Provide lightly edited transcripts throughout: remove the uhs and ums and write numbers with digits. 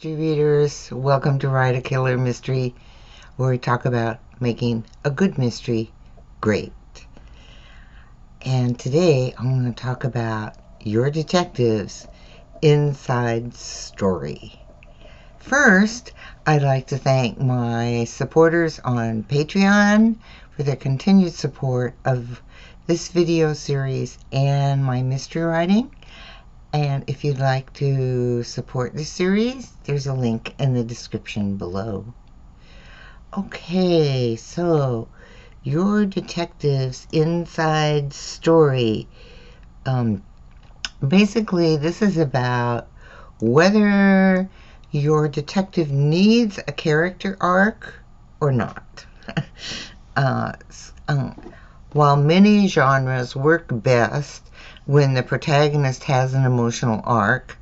mystery readers. Welcome to Write a Killer Mystery, where we talk about making a good mystery great. And today I'm going to talk about your detective's inside story. First, I'd like to thank my supporters on Patreon for their continued support of this video series and my mystery writing. And if you'd like to support this series, there's a link in the description below. Okay, so your detective's inside story. Basically, this is about whether your detective needs a character arc or not. While many genres work best when the protagonist has an emotional arc,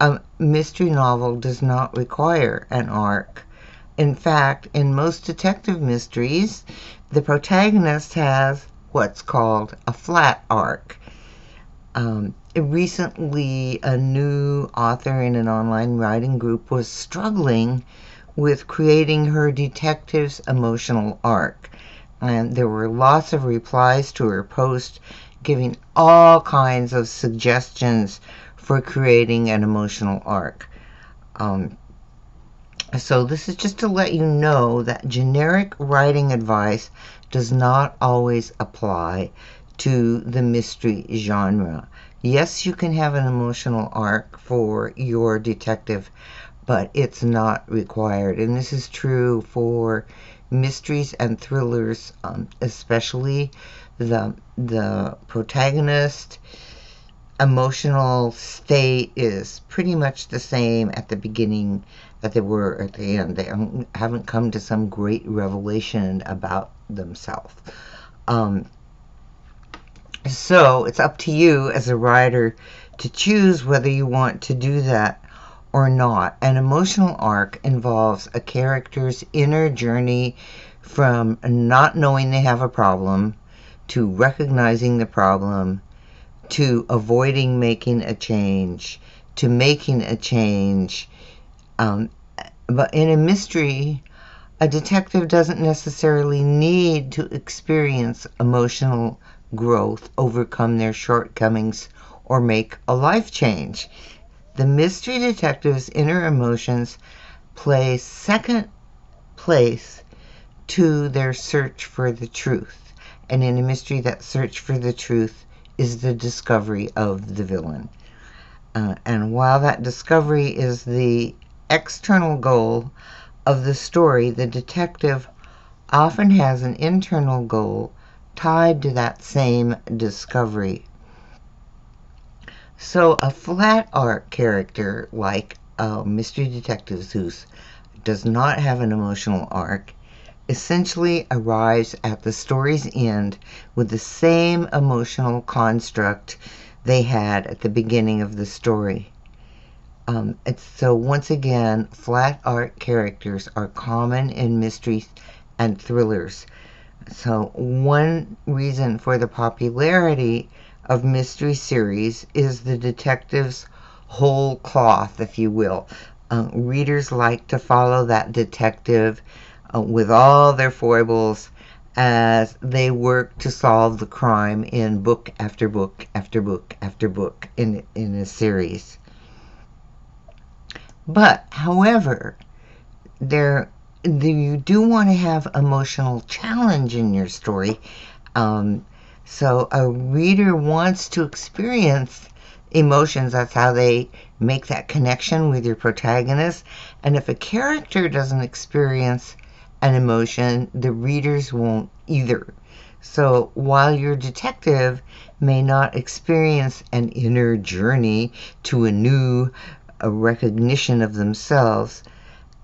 a mystery novel does not require an arc. In fact, in most detective mysteries, the protagonist has what's called a flat arc. Recently, a new author in an online writing group was struggling with creating her detective's emotional arc. And there were lots of replies to her post giving all kinds of suggestions for creating an emotional arc. So this is just to let you know that generic writing advice does not always apply to the mystery genre. Yes, you can have an emotional arc for your detective, but it's not required. And this is true for mysteries and thrillers, especially the protagonist emotional state is pretty much the same at the beginning that they were at the end. They haven't come to some great revelation about themselves. So it's up to you as a writer to choose whether you want to do that or not. An emotional arc involves a character's inner journey from not knowing they have a problem to recognizing the problem, to avoiding making a change, to making a change. But in a mystery, a detective doesn't necessarily need to experience emotional growth, overcome their shortcomings, or make a life change. The mystery detective's inner emotions play second place to their search for the truth. And in a mystery, that search for the truth is the discovery of the villain. And while that discovery is the external goal of the story, the detective often has an internal goal tied to that same discovery. So a flat arc character like a mystery detective who does not have an emotional arc essentially arrives at the story's end with the same emotional construct they had at the beginning of the story. So once again, flat arc characters are common in mysteries and thrillers. So one reason for the popularity of mystery series is the detective's whole cloth, if you will. Readers like to follow that detective with all their foibles as they work to solve the crime in book after book after book after book in a series. But, however, you do want to have emotional challenge in your story. So a reader wants to experience emotions. That's how they make that connection with your protagonist. And if a character doesn't experience an emotion, the readers won't either. So while your detective may not experience an inner journey to a recognition of themselves,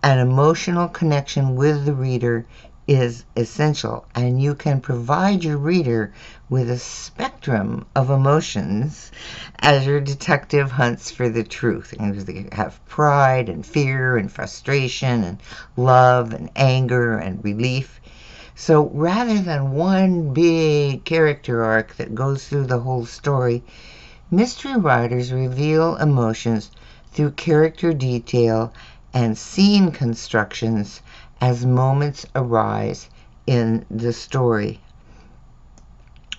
an emotional connection with the reader is essential, and you can provide your reader with a spectrum of emotions as your detective hunts for the truth. And they have pride and fear and frustration and love and anger and relief. So rather than one big character arc that goes through the whole story, mystery writers reveal emotions through character detail and scene constructions as moments arise in the story.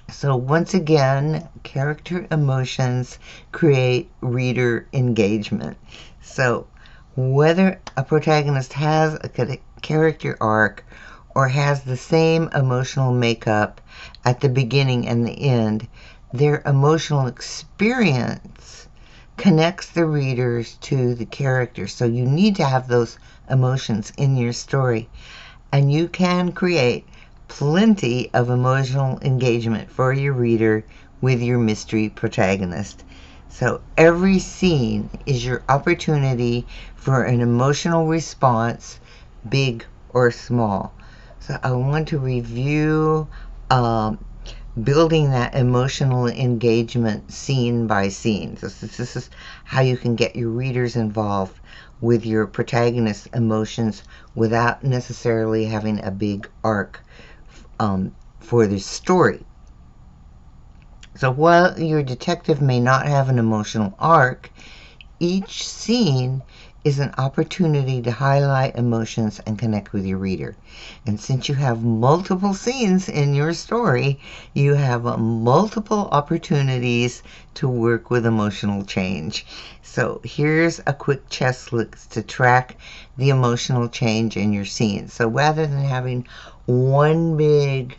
So once again, character emotions create reader engagement. So whether a protagonist has a character arc or has the same emotional makeup at the beginning and the end, their emotional experience connects the readers to the character. So you need to have those emotions in your story. And you can create plenty of emotional engagement for your reader with your mystery protagonist. So every scene is your opportunity for an emotional response, big or small. So I want to review building that emotional engagement scene by scene. So this is how you can get your readers involved with your protagonist's emotions without necessarily having a big arc for the story. So while your detective may not have an emotional arc, each scene is an opportunity to highlight emotions and connect with your reader. And since you have multiple scenes in your story, you have multiple opportunities to work with emotional change. So here's a quick checklist to track the emotional change in your scene. So rather than having one big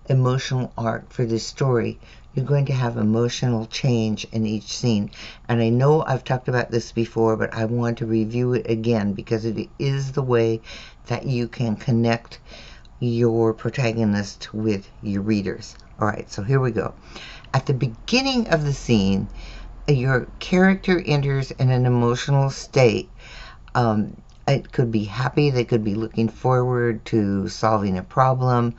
emotional arc for this story, you're going to have emotional change in each scene. And I know I've talked about this before, but I want to review it again because it is the way that you can connect your protagonist with your readers. All right, so here we go. At the beginning of the scene, your character enters in an emotional state. It could be happy, they could be looking forward to solving a problem,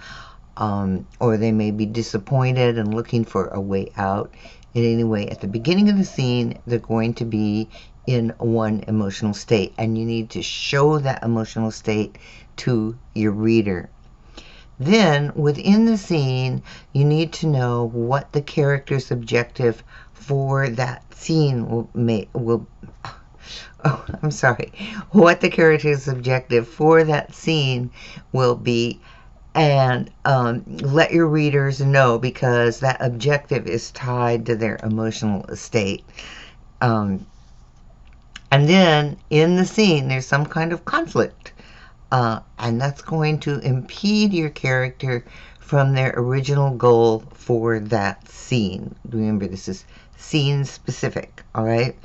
or they may be disappointed and looking for a way out. In any way, at the beginning of the scene, they're going to be in one emotional state, and you need to show that emotional state to your reader. Then, within the scene, you need to know what the character's objective for that scene what the character's objective for that scene will be, and let your readers know, because that objective is tied to their emotional state. And then in the scene, there's some kind of conflict, and that's going to impede your character from their original goal for that scene. Remember, this is scene specific, all right?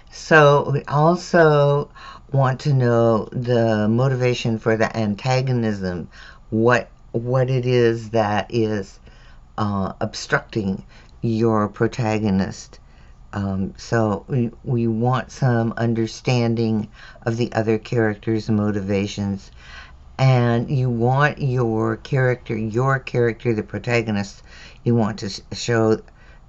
So we also want to know the motivation for the antagonism, what it is that is obstructing your protagonist. So we want some understanding of the other character's motivations, and you want your character, the protagonist, you want to show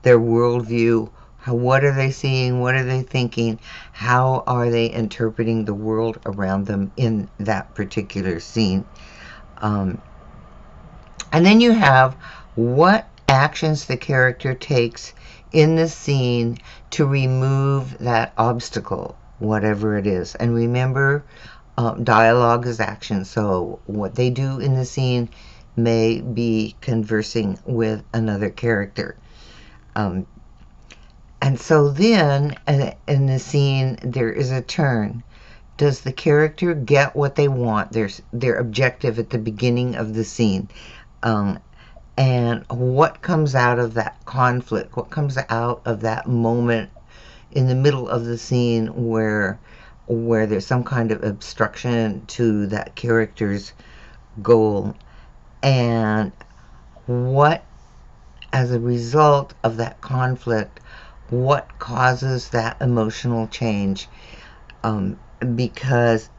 their worldview. What are they seeing? What are they thinking? How are they interpreting the world around them in that particular scene? And then you have what actions the character takes in the scene to remove that obstacle, whatever it is. And remember, dialogue is action. So what they do in the scene may be conversing with another character. And so then, in the scene, there is a turn. Does the character get what they want? Their objective at the beginning of the scene. And what comes out of that conflict? What comes out of that moment in the middle of the scene where there's some kind of obstruction to that character's goal? And what, as a result of that conflict, what causes that emotional change? Because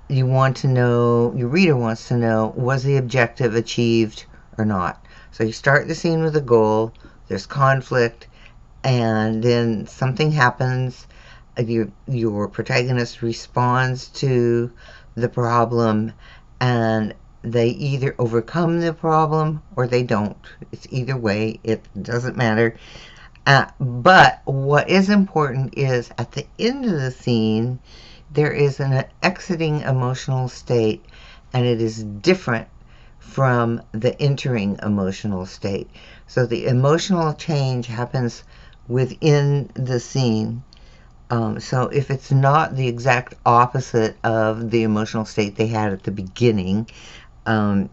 you want to know, your reader wants to know, was the objective achieved or not? So you start the scene with a goal, there's conflict, and then something happens. Your protagonist responds to the problem, and they either overcome the problem or they don't. It's either way, it doesn't matter. But what is important is at the end of the scene, there is an exiting emotional state, and it is different from the entering emotional state. So the emotional change happens within the scene. So if it's not the exact opposite of the emotional state they had at the beginning, um,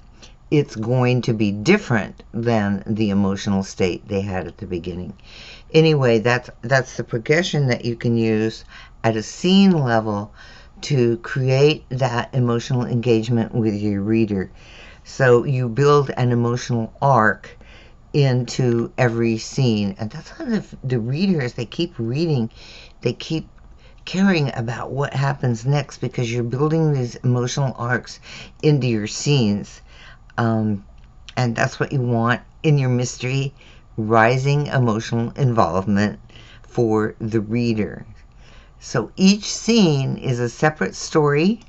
it's going to be different than the emotional state they had at the beginning. Anyway, that's the progression that you can use at a scene level to create that emotional engagement with your reader. So you build an emotional arc into every scene, and that's how the readers, they keep reading, they keep caring about what happens next because you're building these emotional arcs into your scenes. And that's what you want in your mystery: rising emotional involvement for the reader. So each scene is a separate story.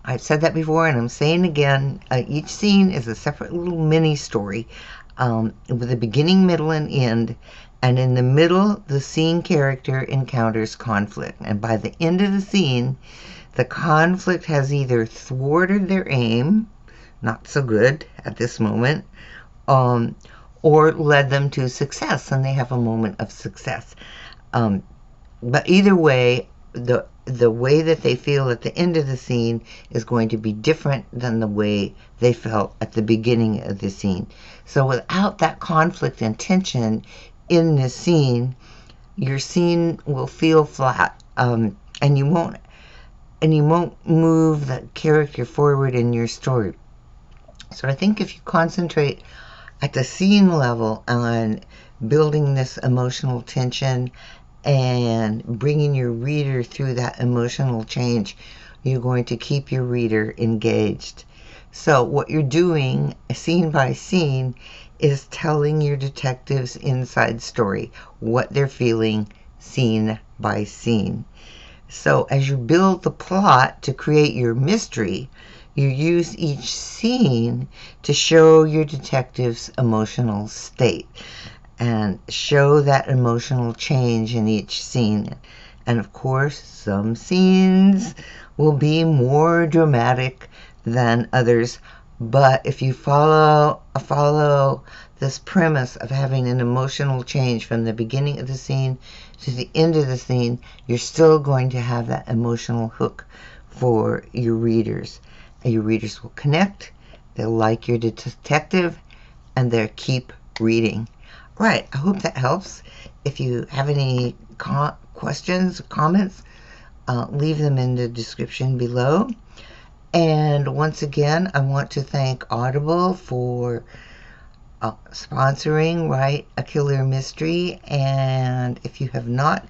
I've said that before and I'm saying again, each scene is a separate little mini story, with a beginning, middle, and end. And in the middle, the scene character encounters conflict. And by the end of the scene, the conflict has either thwarted their aim, not so good at this moment, um, or led them to success, and they have a moment of success. But either way, the way that they feel at the end of the scene is going to be different than the way they felt at the beginning of the scene. So without that conflict and tension in the scene, your scene will feel flat, and you won't move the character forward in your story. So I think if you concentrate at the scene level on building this emotional tension and bringing your reader through that emotional change, you're going to keep your reader engaged. So what you're doing, scene by scene, is telling your detectives inside story, what they're feeling, scene by scene. So as you build the plot to create your mystery, you use each scene to show your detective's emotional state and show that emotional change in each scene. And of course, some scenes will be more dramatic than others, but if you follow this premise of having an emotional change from the beginning of the scene to the end of the scene, you're still going to have that emotional hook for your readers. And your readers will connect, they'll like your detective, and they'll keep reading. Right, I hope that helps. If you have any questions or comments, leave them in the description below. And once again, I want to thank Audible for sponsoring Write a Killer Mystery. And if you have not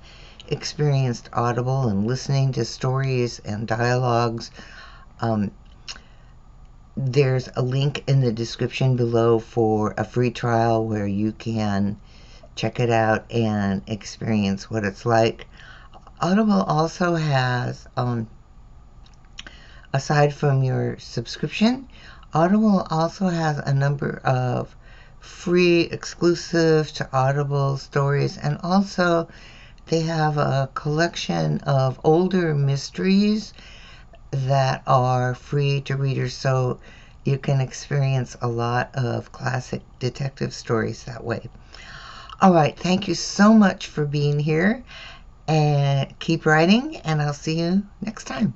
experienced Audible and listening to stories and dialogues, there's a link in the description below for a free trial where you can check it out and experience what it's like. Audible also has, aside from your subscription, Audible also has a number of free, exclusive to Audible stories, and also they have a collection of older mysteries that are free to readers, so you can experience a lot of classic detective stories that way. All right, thank you so much for being here, and keep writing, and I'll see you next time.